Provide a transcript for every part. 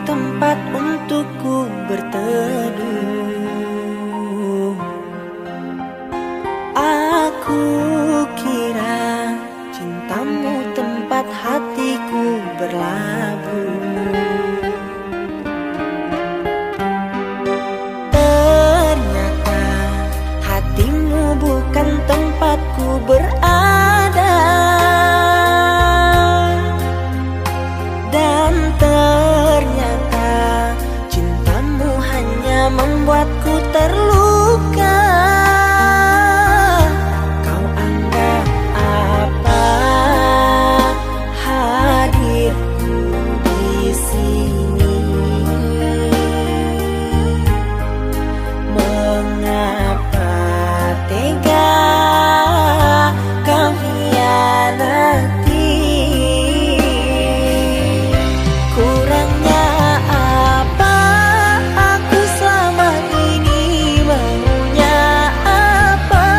tempat untukku berteduh. Aku kira cintamu tempat hatiku berlabuh. Ternyata hatimu bukan tempatku berada. Dan ternyata cintamu hanya membuatku terluka. Kau anggap apa hadirku di sini? Mengapa tega kau hianati? Kurangnya apa aku selama ini? Maunya apa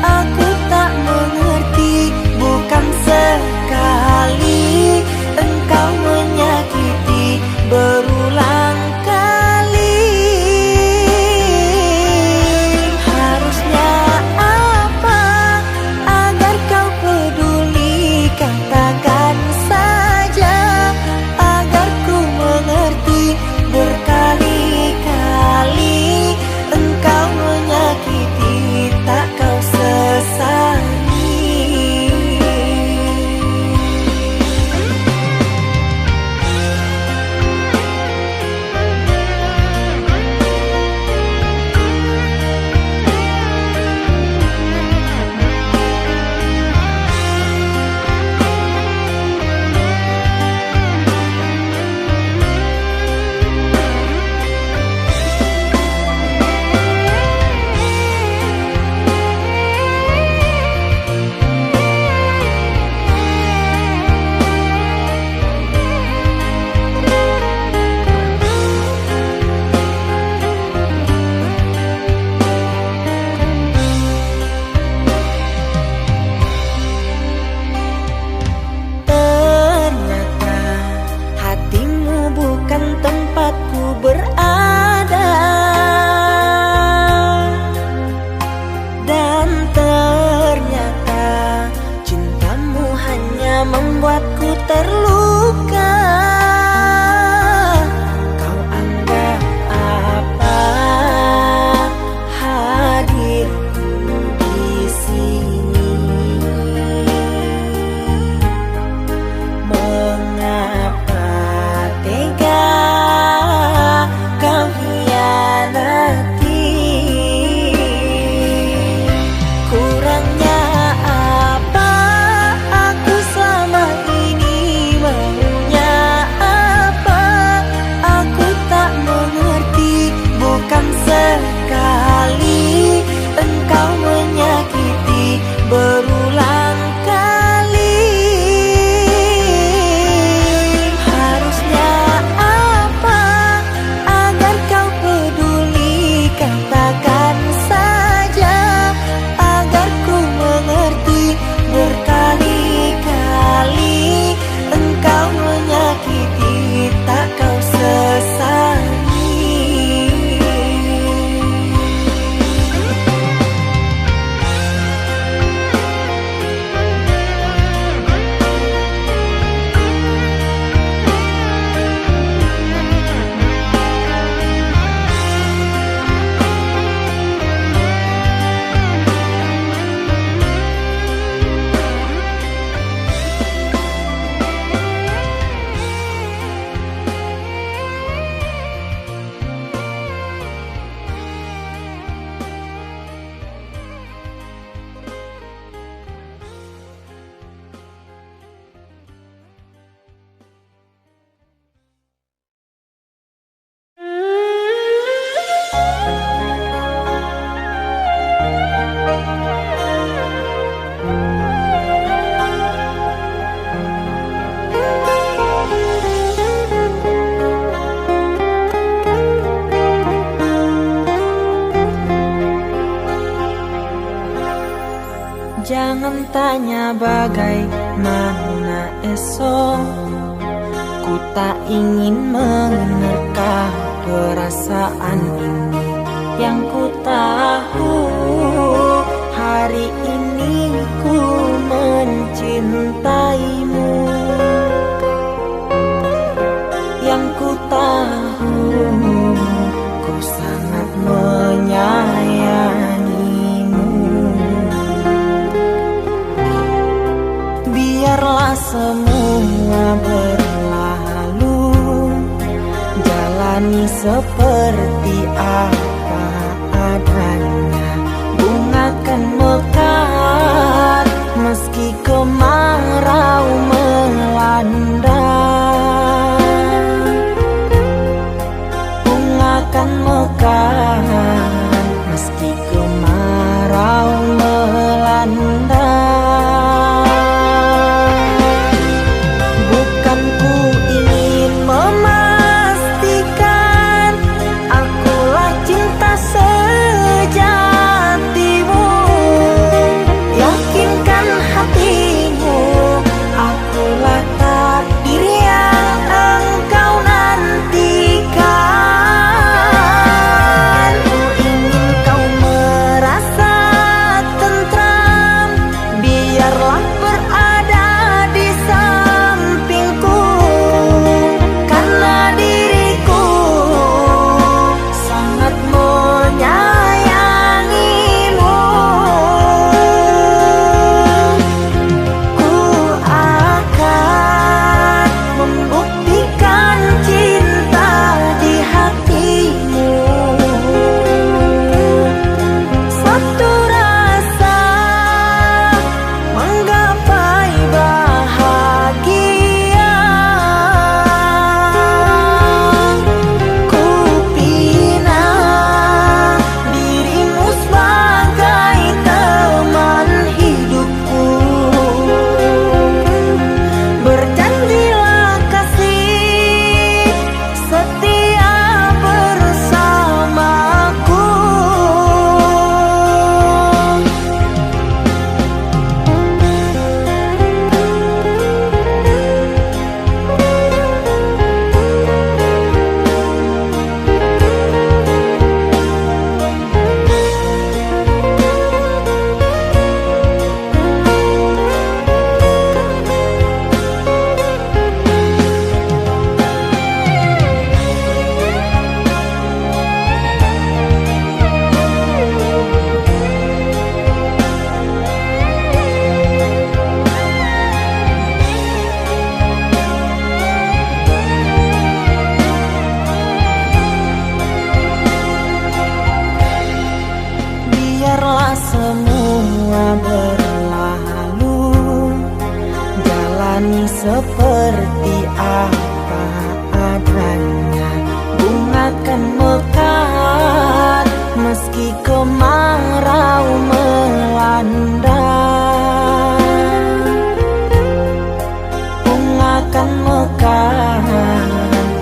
aku tak mengerti. Bukan sekali engkau menyakiti, berulang kali. Harusnya apa agar kau peduli? Katakan saja agar ku mengerti. Berkali-kali engkau menyakiti, tak kau sesali. Ternyata hatimu bukan tempatku berada. Dan ternyata cintamu hanya membuatku terluka. Kau anggap apa hadirku di sini? Mengapa tega kau hianati? Kurangnya apa aku selama ini? Maunya apa aku tak mengerti. Bukan sekali engkau menyakiti, berulang kali. Harusnya apa agar kau peduli? Katakan saja agar ku mengerti. Berkali-kali engkau menyakiti, tak kau sesali. Jangan tanya bagaimana esok, ku Ku tak ingin menerka perasaan ini. Yang ku tahu hari ini ku mencintaimu. Yang ku tahu ku sangat menyayangimu. Biarlah semua berlalu, jalani seperti apa adanya. Bunga kan mekar meski kemarau melanda. Bunga kan mekar meski kemarau melanda. Bukan ku ingin memastikan akulah cinta sejatimu. Yakinkan hatimu, akulah takdir yang engkau nantikan. Ku ingin kau merasa tentram, biarlah berada di sampingku. Karena diriku sangat menyayangimu. Ku akan membuktikan cinta di hatimu. Suatu rasa menggapai bahagia. Ku pinang dirimu sebagai teman hidupku. Berjanjilah kasih setia bersamaku. Biarlah semua berlalu, jalani seperti apa adanya. Bunga kan mekar meski kemarau melanda. Bunga kan mekar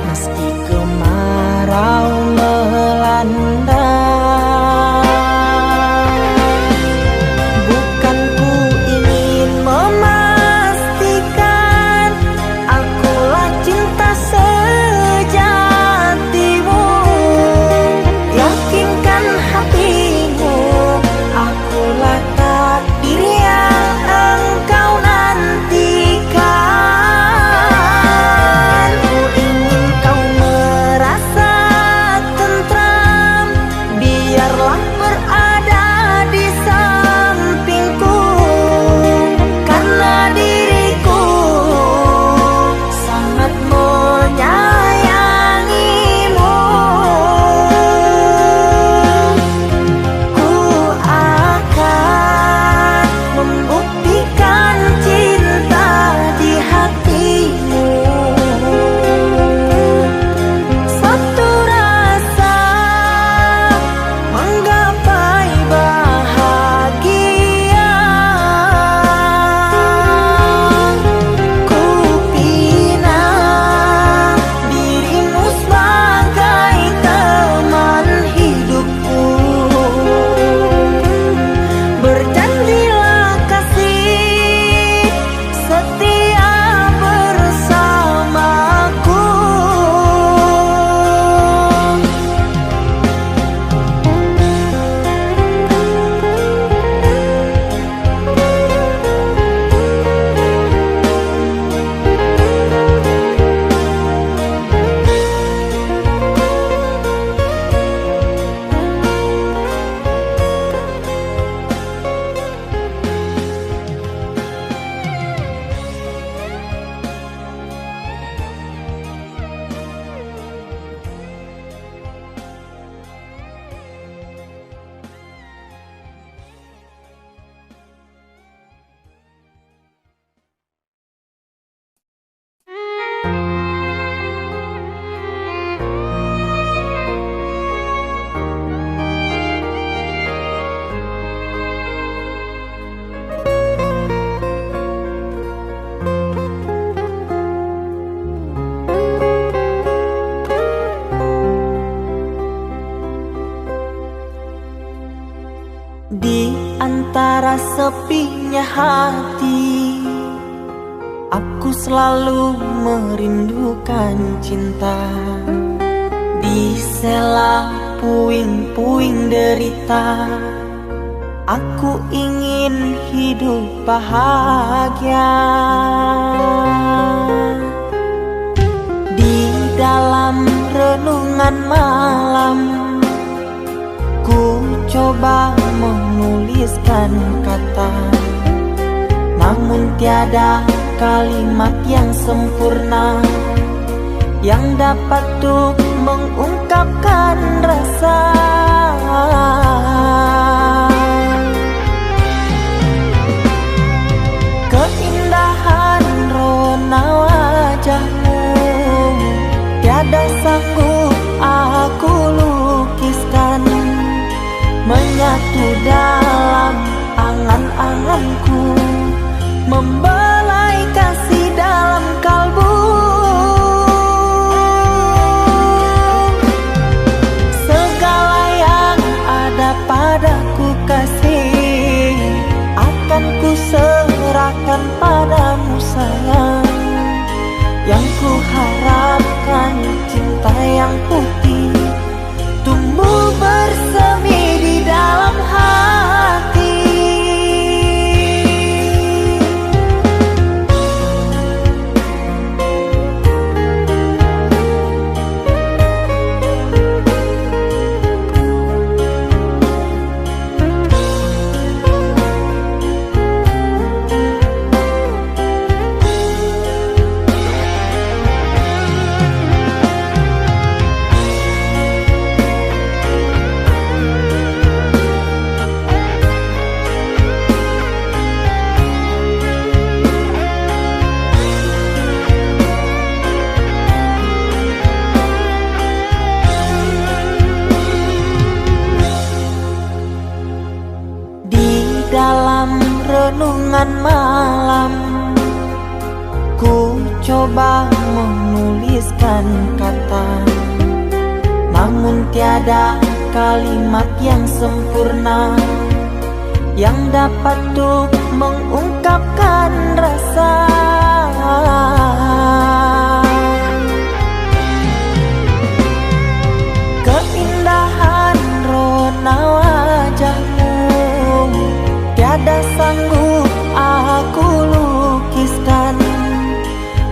meski kemarau melanda. Bukan ku ingin memastikan sepinya hati, aku selalu merindukan cinta. Di sela puing-puing derita, aku ingin hidup bahagia. Di dalam renungan malam, ku coba menuliskan kata, namun tiada kalimat yang sempurna yang dapat untuk mengungkapkan rasa. Keindahan rona wajahmu tiada sanggup aku lukiskan, menyatu dalam angan-anganku, membelai kasih dalam kalbu. Segala yang ada padaku kasih, akan ku serahkan padamu sayang. Yang ku harapkan cinta yang putih tumbuh bersemi di dalam hati. Dalam renungan malam, ku coba menuliskan kata, namun tiada kalimat yang sempurna yang dapat untuk mengungkapkan rasa. Keindahan rona wajahmu tiada sanggup aku lukiskan,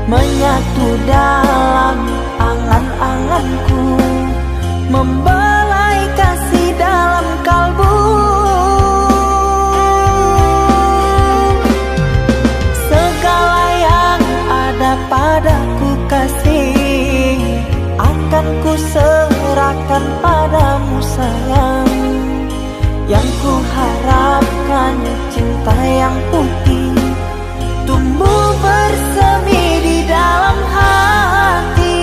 menyatu dalam angan-anganku, membelai kasih dalam kalbu. Segala yang ada padaku kasih, akan ku serahkan padamu sayang. Yang ku harapkan cinta yang putih tumbuh bersemi di dalam hati.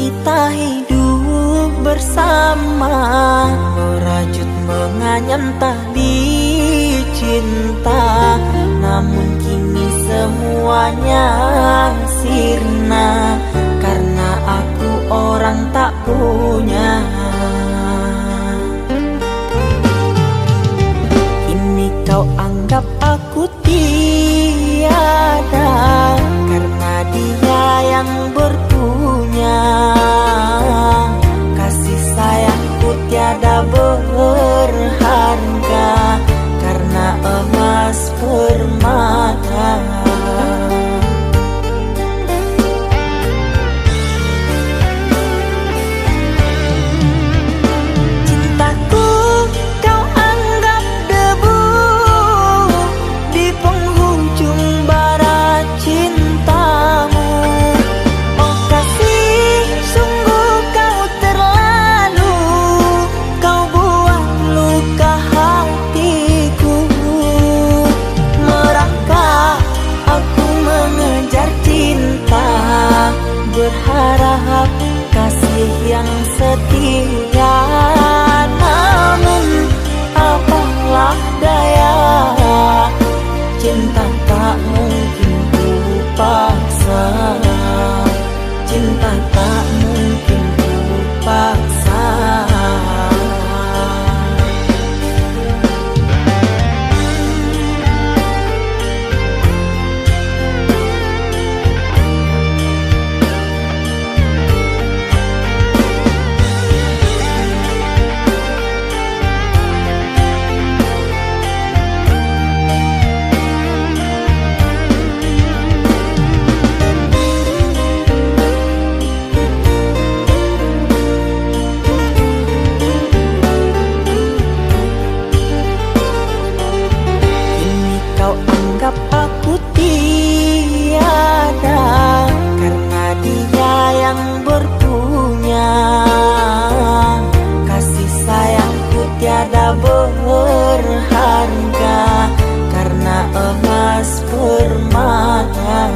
Kita hidup bersama, merajut menganyam tali cinta, namun kini semuanya sirna karena aku orang tak punya. Kini kau anggap aku berharap kasih yang setia. Namun apalah daya, cinta tak mungkin ku paksa. Cinta tak mungkin ku paksa. Aku tiada karena dia yang berpunya. Kasih sayangku tiada berharga karena emas permata.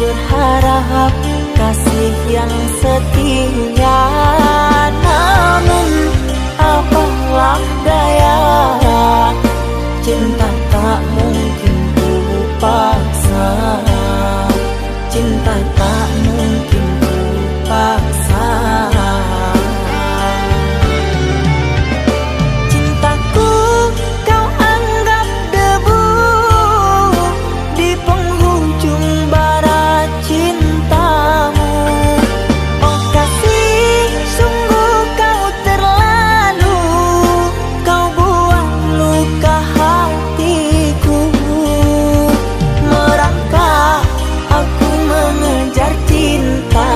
Berharap kasih yang setia. Namun apalah daya, cinta tak mungkin ku paksa. Cinta tak mungkin ku paksa. Cintaku kau anggap debu di penghujung barat cintamu. Oh kasih, sungguh kau terlalu, kau buang luka hatiku. Merangkak aku mengejar cinta,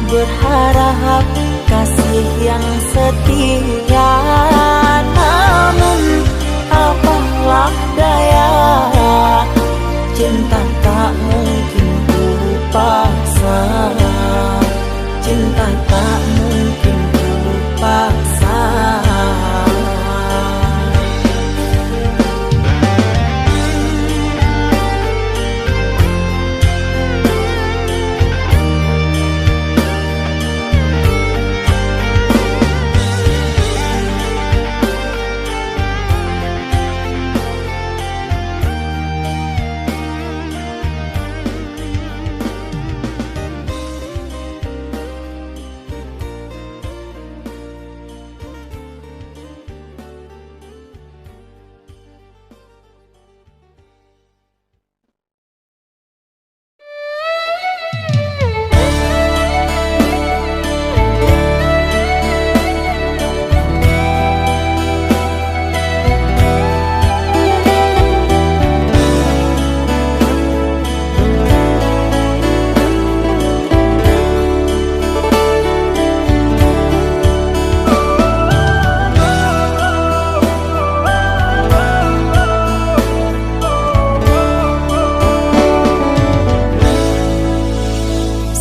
berharap kasih yang setia. Namun apalah daya, cinta tak mungkin ku paksa. Cinta tak mungkin ku paksa.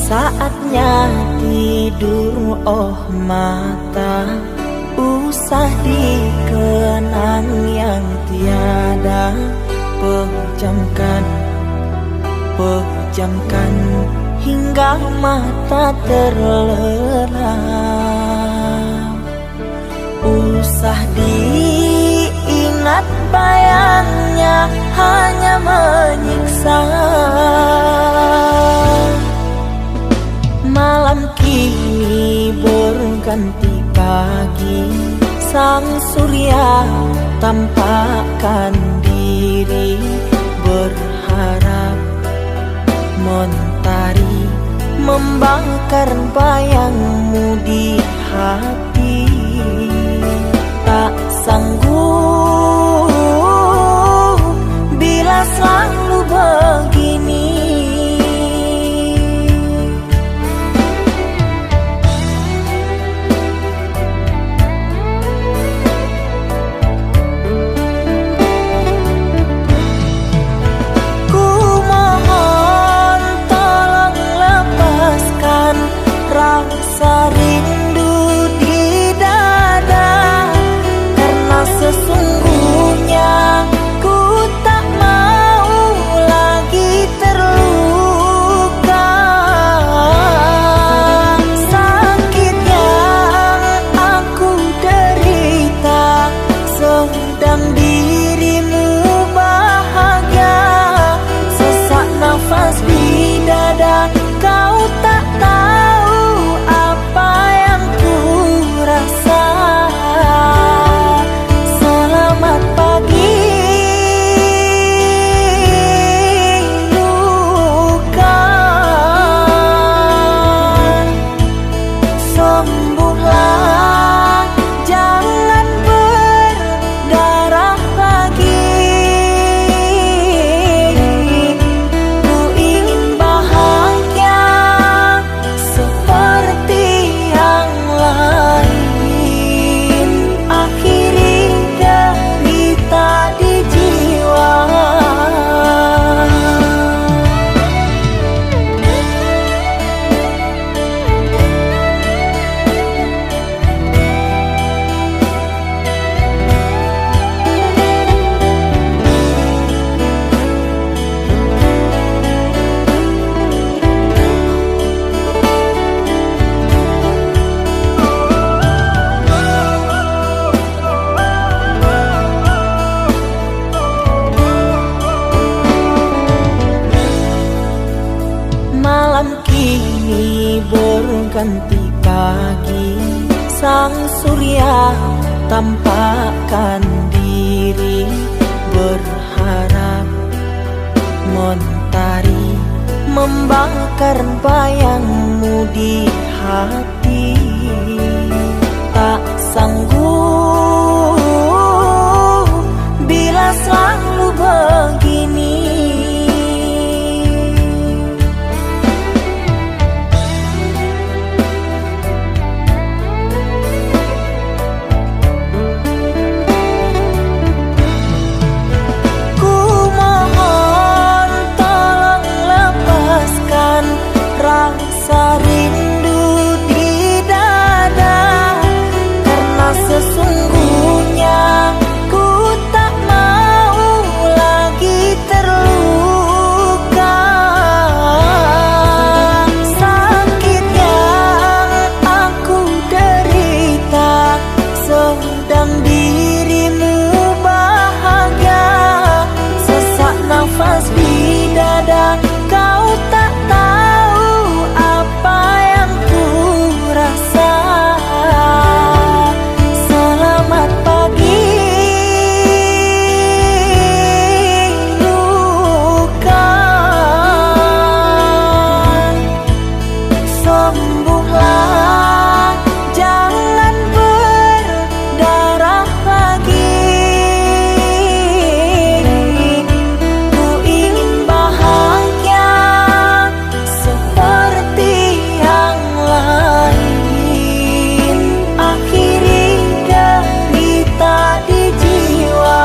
Saatnya tidur, oh mata, usah dikenang yang tiada. Pejamkan, pejamkan hingga mata terlelap. Usah diingat bayangnya, hanya menyiksa. Malam kini berganti pagi, sang surya tampakkan diri. Berharap mentari membakar bayangmu di hati. Tak sanggup bila selalu begini. malam kini berganti pagi, sang surya tampakkan diri, berharap mentari membakar bayangmu di hati. Tak sanggup bila selalu begini. Ku mohon tolong lepaskan rasa rindu di dada, karena sesungguhnya ku tak mau lagi terluka. Sakit yang aku derita sedang dirimu bahagia. Sesak nafas di dada, kau tak tahu apa yang ku rasa. Selamat pagi luka, sembuhlah, jangan berdarah lagi. Ku ingin bahagia seperti yang lain, akhiri derita di jiwa.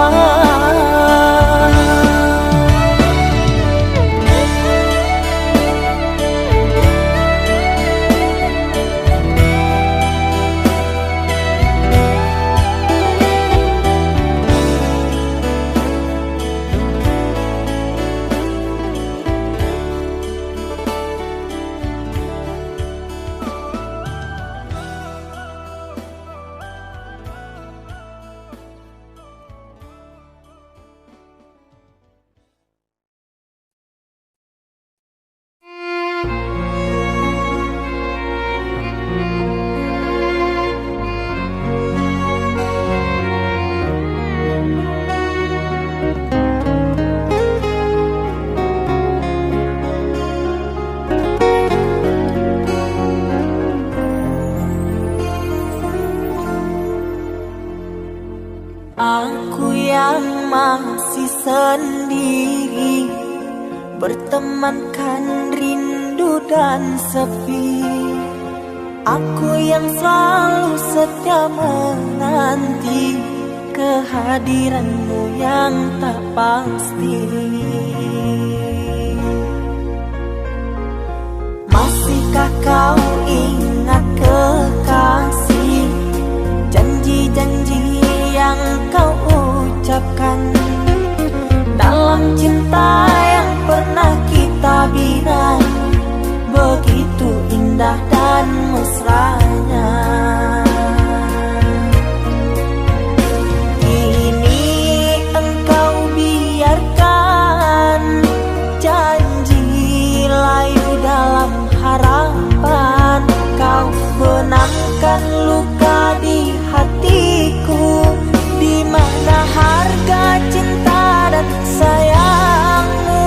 Aku yang masih sendiri, bertemankan rindu dan sepi. Aku yang selalu setia menanti kehadiranmu yang tak pasti. Masihkah kau ingat kekasih, janji-janji yang kau ucapkan dalam cinta yang pernah kita bina, begitu indah dan mesranya. Kini engkau biarkan janji layu dalam harapan, kau benamkan luka di hatiku, di mana harga cinta dan sayangmu.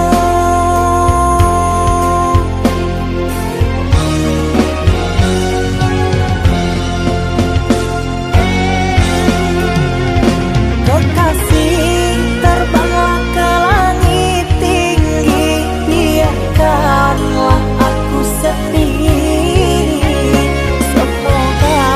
Kekasih, terbanglah ke langit tinggi, biarkanlah aku sendiri. Semoga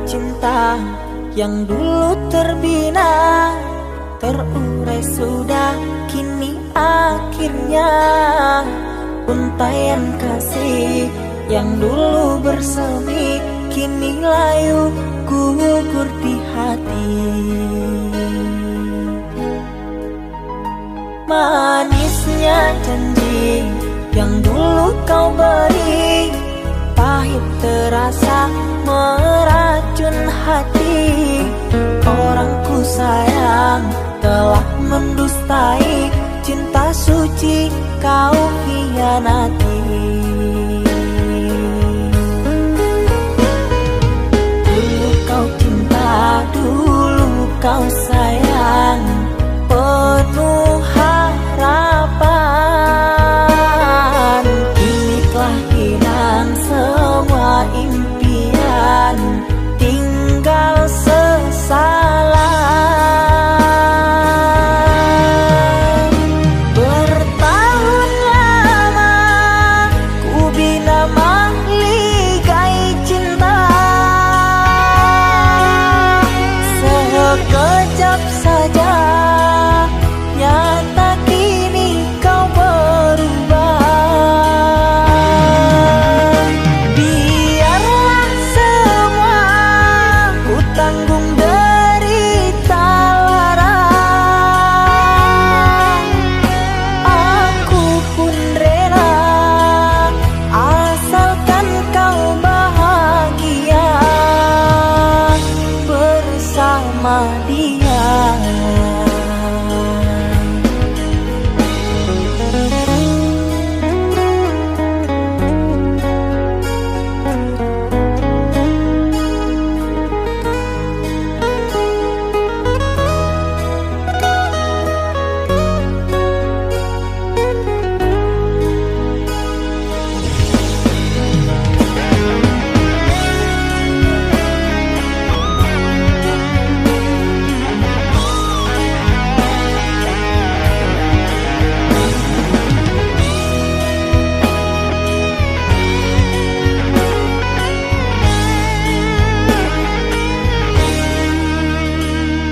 cinta yang dulu terbina, terurai sudah kini akhirnya. Untaian kasih yang dulu bersemi, kini layu gugur di hati. Manisnya janji yang dulu kau beri, pahit terasa meracun hati. Orang ku sayang telah mendustai, cinta suci kau hianati. Dulu kau cinta, dulu kau sayang, penuh harapan. Kini telah hilang semua impian, tinggal sesalan. Bertahun lama ku bina mahligai cinta, sekejap saja nyata kini kau berubah. Biarlah semua ku tanggung derita lara, aku pun rela asalkan kau bahagia bersama dia.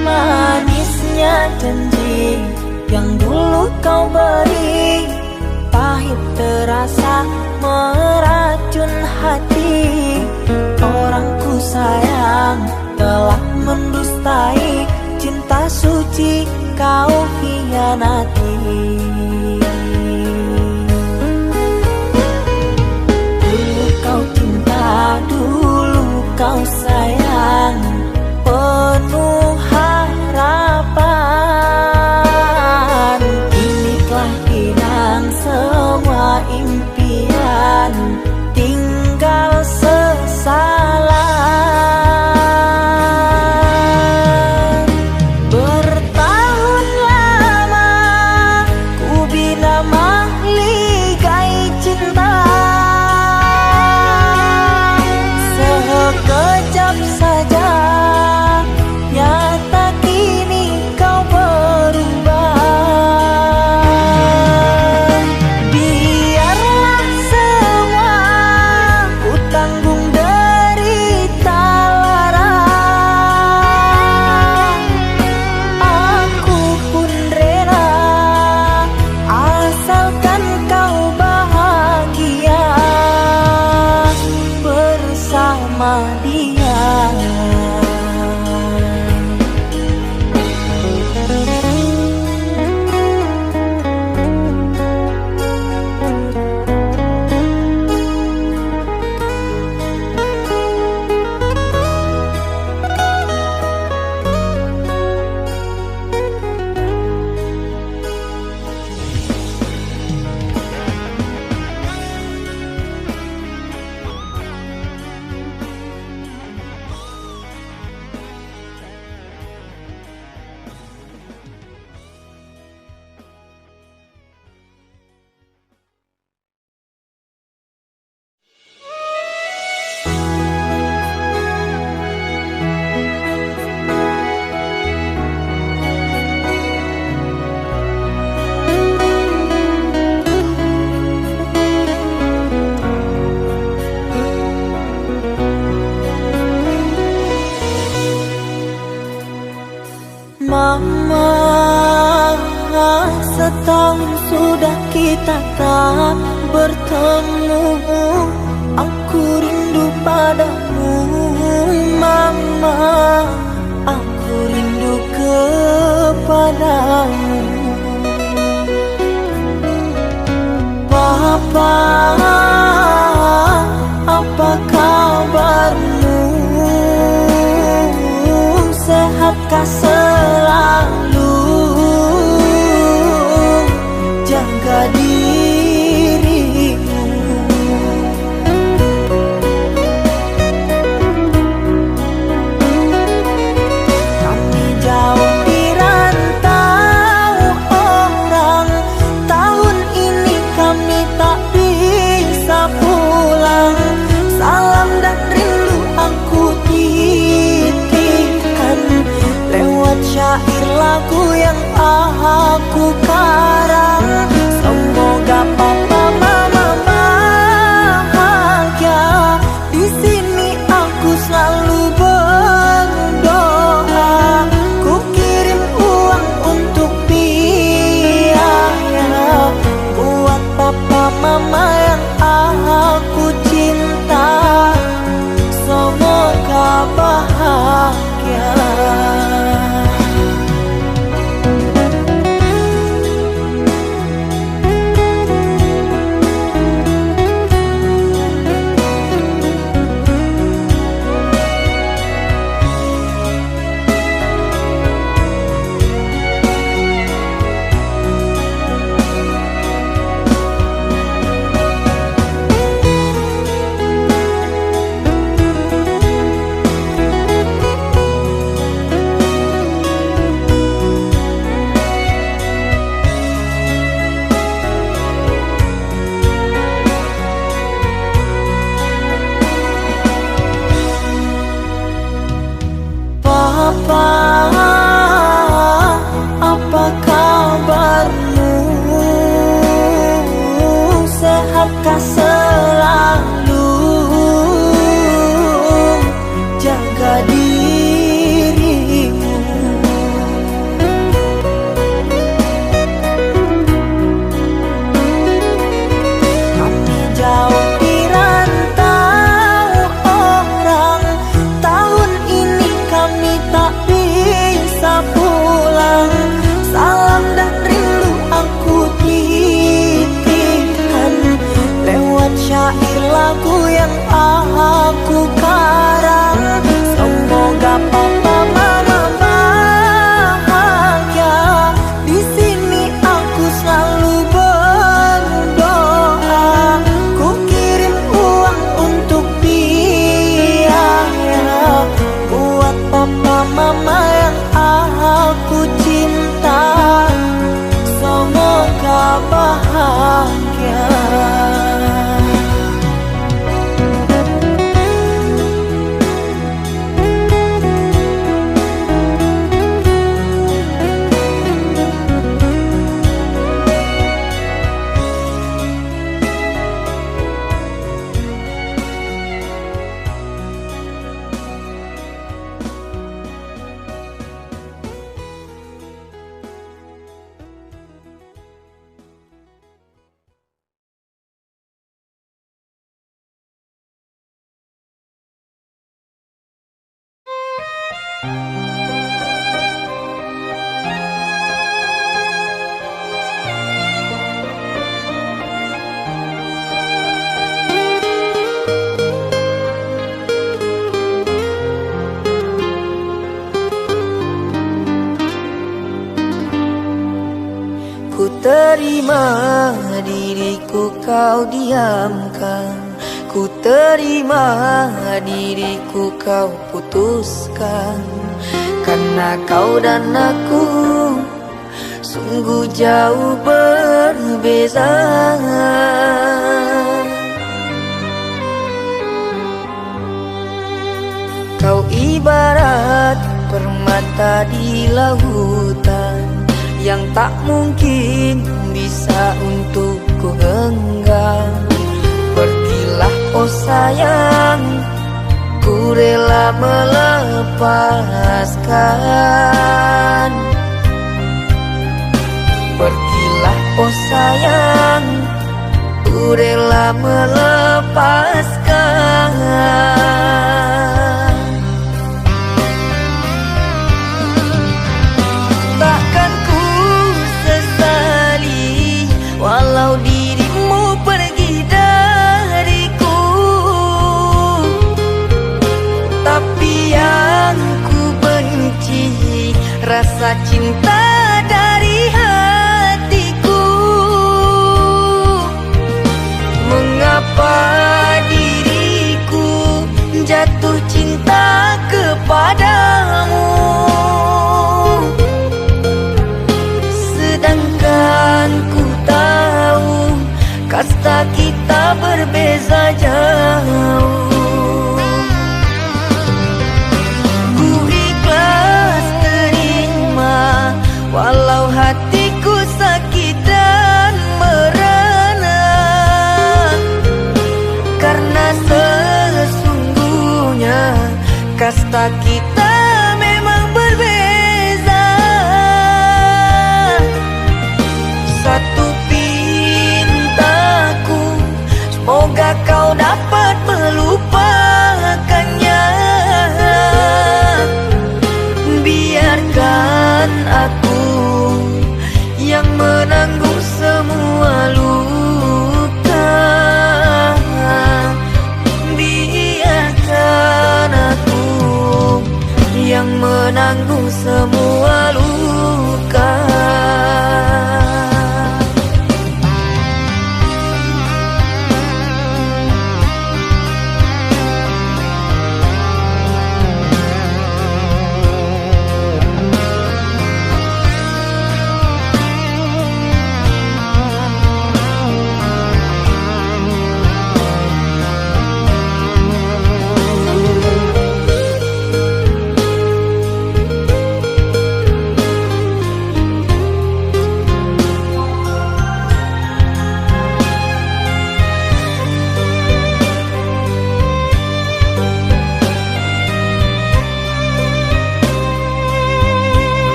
Manisnya janji yang dulu kau beri, pahit terasa meracun hati. Orang ku sayang telah mendustai, cinta suci kau hianati. Dulu kau cinta, dulu kau sayang, penuh harapan. Kini telah hilang semua impian, tinggal sesalan. Bertahun lama tahun sudah kita tak bertemu. Aku rindu padamu mama, aku rindu kepadamu. Papa, apa kabarmu? Sehatkah selalu? Jaga dirimu. Kami jauh di rantau orang, tahun ini kami tak bisa pulang. Salam dan rindu aku titipkan lewat syair lagu yang aku karang. Semoga papa mama bahagia. Di sini aku selalu berdoa. Ku kirim uang untuk biaya buat papa mama yang aku cinta. Semoga bahagia. Papa, apa kabarmu? Sehatkah selalu? Jaga dirimu. Kami jauh di rantau orang, tahun ini kami tak bisa pulang. Salam dan rindu aku titipkan lewat syair lagu yang aku karang. Semoga papa mama bahagia. Di sini aku selalu berdoa. Ku kirim uang untuk biaya buat papa mama yang aku cinta. Semoga bahagia. Ku terima diriku kau diamkan, ku terima diriku kau putuskan. Karena kau dan aku sungguh jauh berbeza. Kau ibarat permata di lautan yang tak mungkin bisa untuk ku genggam. Pergilah oh sayang, ku rela melepaskan. Pergilah oh sayang, ku rela melepaskan. Takkan ku sesali walau dirimu pergi dariku, tapi yang ku benci rasa cinta dari hatiku. Mengapa diriku jatuh cinta kepadamu, sedangkan ku tahu kasta kita berbeza jauh. Ku ikhlas terima walau hatiku sakit dan merana, karena sesungguhnya kasta kita memang berbeza. Satu pintaku, semoga kau dapat melupakannya. Biarkan aku yang menanggung semua luka. Biarkan aku yang menanggung semua luka.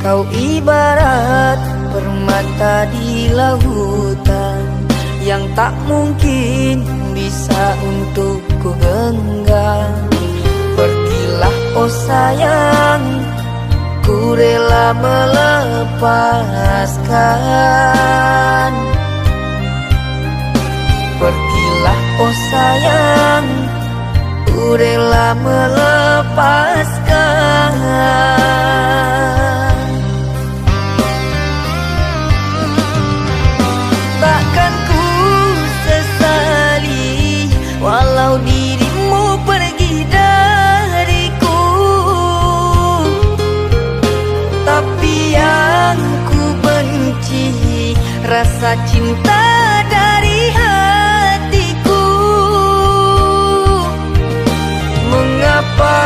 Kau ibarat permata di lautan yang tak mungkin bisa untuk ku genggam. Pergilah oh sayang, ku rela melepaskan. Pergilah oh sayang, ku rela melepaskan. Takkan ku sesali walau dirimu pergi dariku, tapi yang ku benci rasa cinta dari hatiku. Mengapa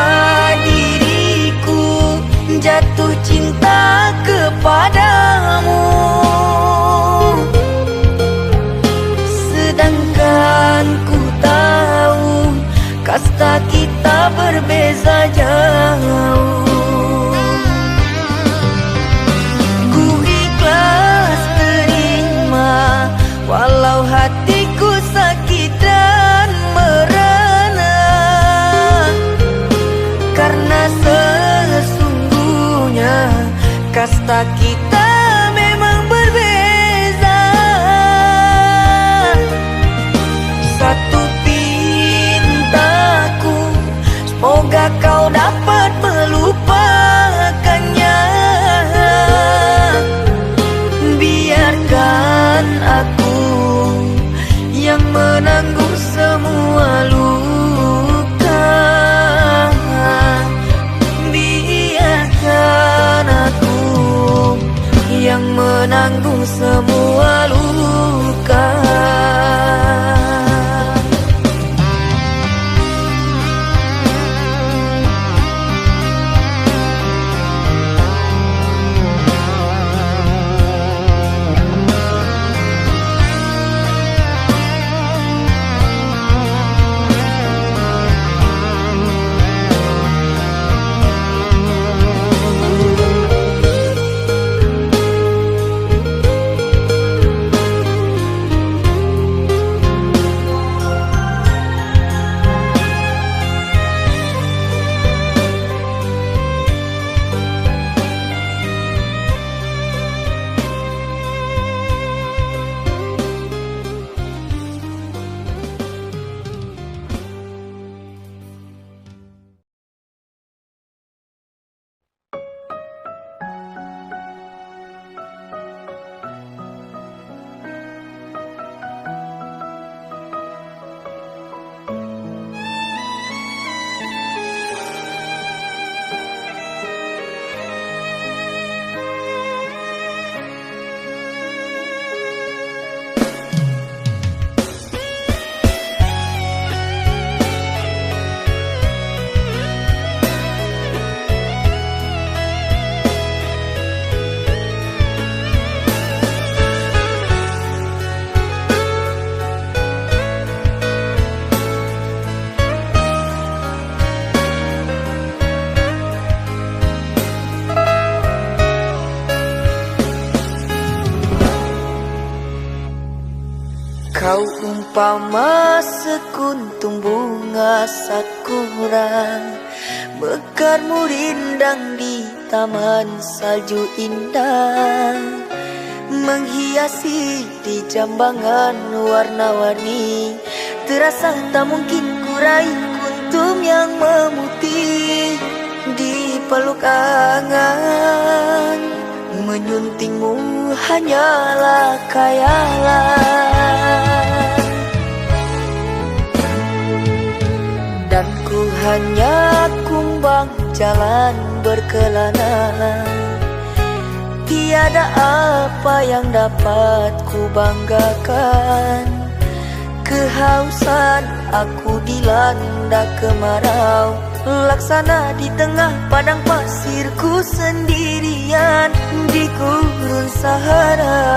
diriku jatuh cinta kepadamu, sedangkan ku tahu kasta kita berbeza jauh. Ku ikhlas terima walau hatiku sakit dan merana, karena sesungguhnya kasta kita memang berbeza. Satu pintaku, semoga kau dapat melupakannya. Biarkan aku yang menanggung semua luka. Biarkan aku yang menanggung semua luka. Kau umpama sekuntum bunga sakura, mekarmu rindang di taman salju indah, menghiasi di jambangan warna-warni. Terasa tak mungkin kurai kuntum yang memutih di peluk angan. Menyuntingmu hanyalah khayalan, dan ku hanya kumbang jalan berkelana. Tiada apa yang dapat ku banggakan. Kehausan aku dilanda kemarau, laksana di tengah padang pasirku sendirian di gurun Sahara.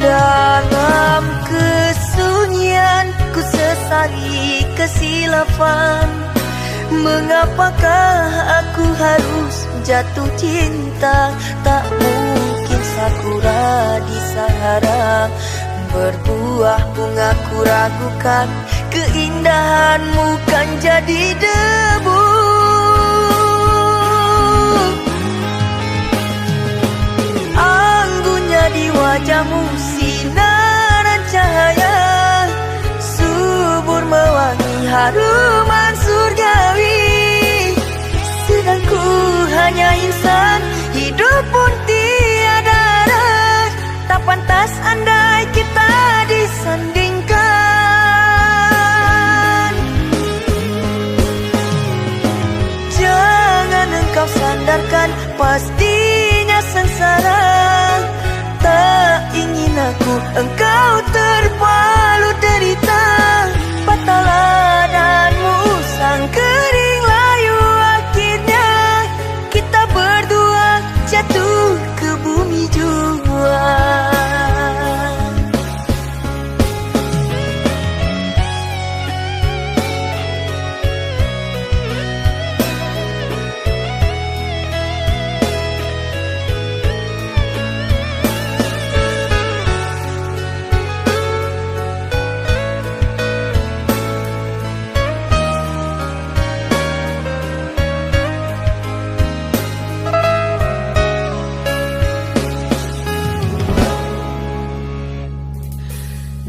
Dalam kesunyian ku sesali kesilafan. Mengapakah aku harus jatuh cinta? Tak mungkin sakura di Sahara berbuah bunga, ku ragukan keindahanmu kan jadi debu. Anggunnya di wajahmu sinaran cahaya, subur mewangi haruman surgawi. Sedang ku hanya insan, hidup pun tiada arah. Tak pantas andai kita disandingkan. Jangan engkau sandarkan, pastinya sengsara. Tak ingin aku engkau terpalu derita. Patahlah dan musang kering layu, akhirnya kita berdua jatuh ke bumi jua.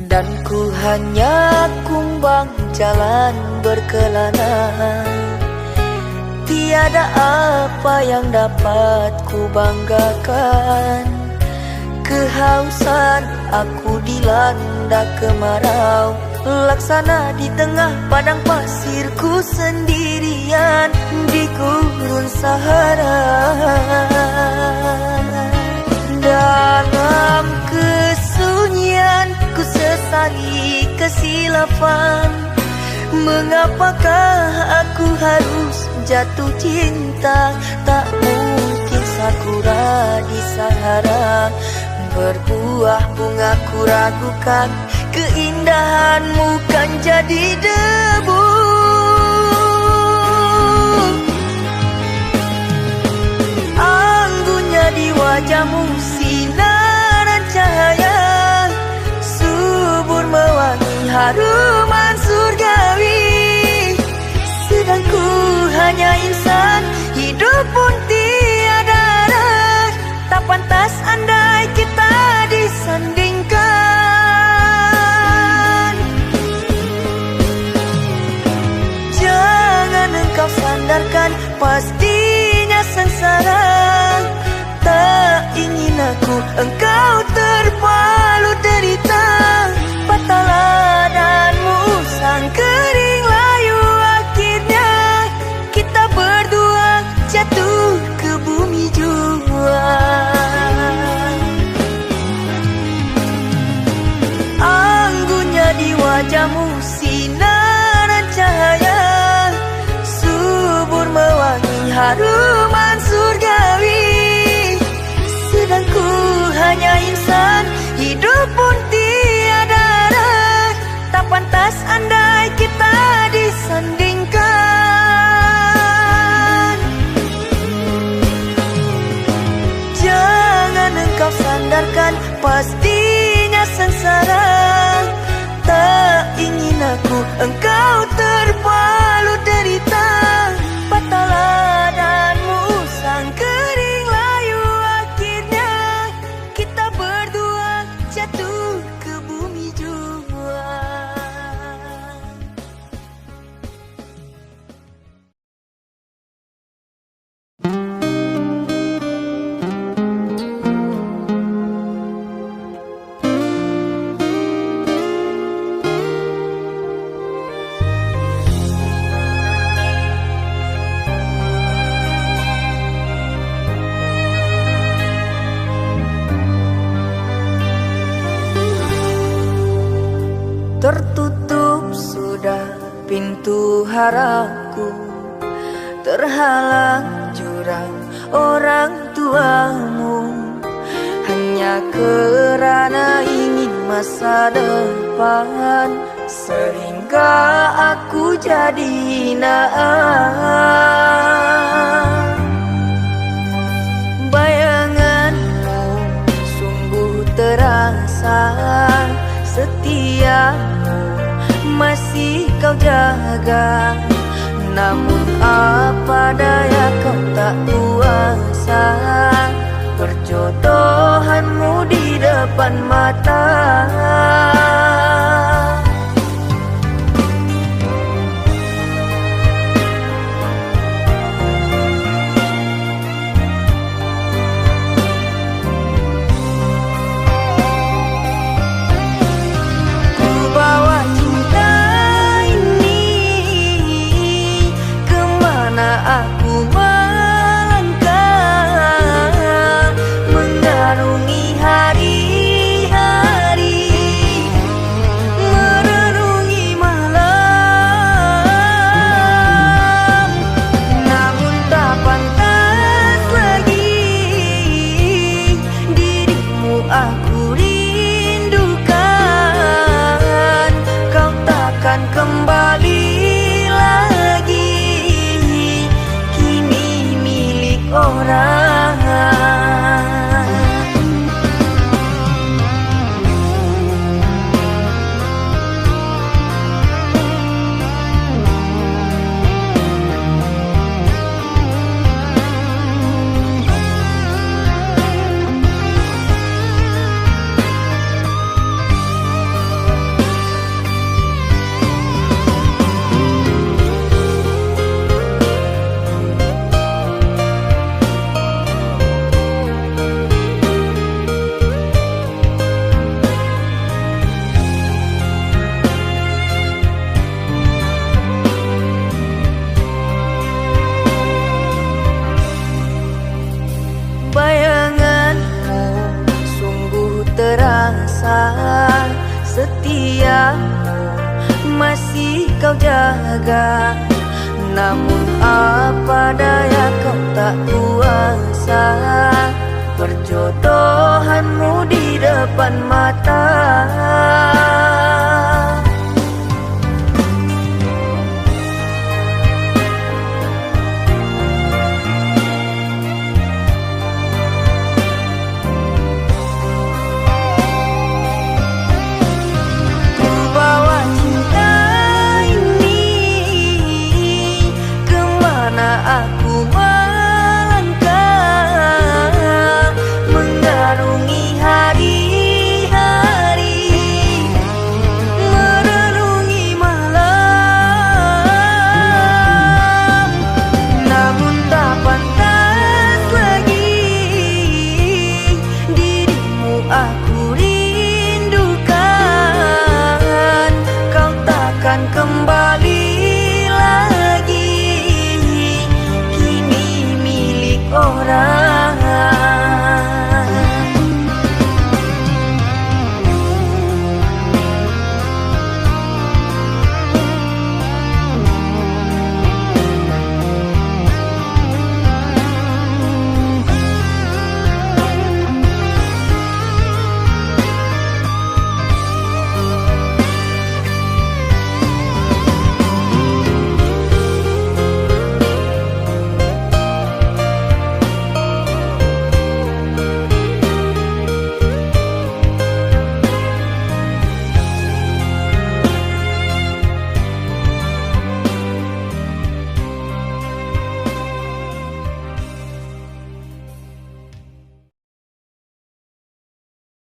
Dan ku hanya kumbang jalan berkelana. Tiada apa yang dapat ku banggakan. Kehausan aku dilanda kemarau, laksana di tengah padang pasirku sendirian di gurun Sahara. Dalam kesunyian ku sesali kesilafan. Mengapakah aku harus jatuh cinta? Tak mungkin sakura di Sahara berbuah bunga, ku ragukan keindahanmu kan jadi debu. Anggunnya di wajahmu sinaran cahaya, subur mewangi haruman surgawi. Sedang ku hanya insan, hidup pun tiada arah. Tak pantas andai kita disandingkan. Jangan engkau sandarkan, pastinya sengsara. Tak ingin aku engkau terpalu derita. Patahlah dan musang kering layu, akhirnya kita berdua jatuh ke bumi jua. Anggunnya di wajahmu sinaran cahaya, subur mewangi haruman surgawi. Sedang ku hanya insan, hidup pun tiada arah. Tak pantas andai kita disandingkan. Jangan engkau sandarkan, pastinya sengsara. Tak ingin aku engkau terpalu derita. Patahlah danmu sang kering layu. Akhirnya kita berdua jatuh ke bumi jua. Tertutup sudah pintu harapku, terhalang jurang orang tuamu. Hanya kerana ingin masa depan, sehingga aku jadi hinaan. Bayanganmu sungguh terasa, setiamu masih kau jaga. Namun apa daya kau tak kuasa, perjodohanmu di depan mata. Aku melangkah mengarungi hari-hari, merenungi malam. Namun tak pantas lagi dirimu aku rindukan. Kau takkan kembali orang. Bayanganmu sungguh terasa, setiamu masih kau jaga. Namun apa daya kau tak kuasa, perjodohanmu di depan mata.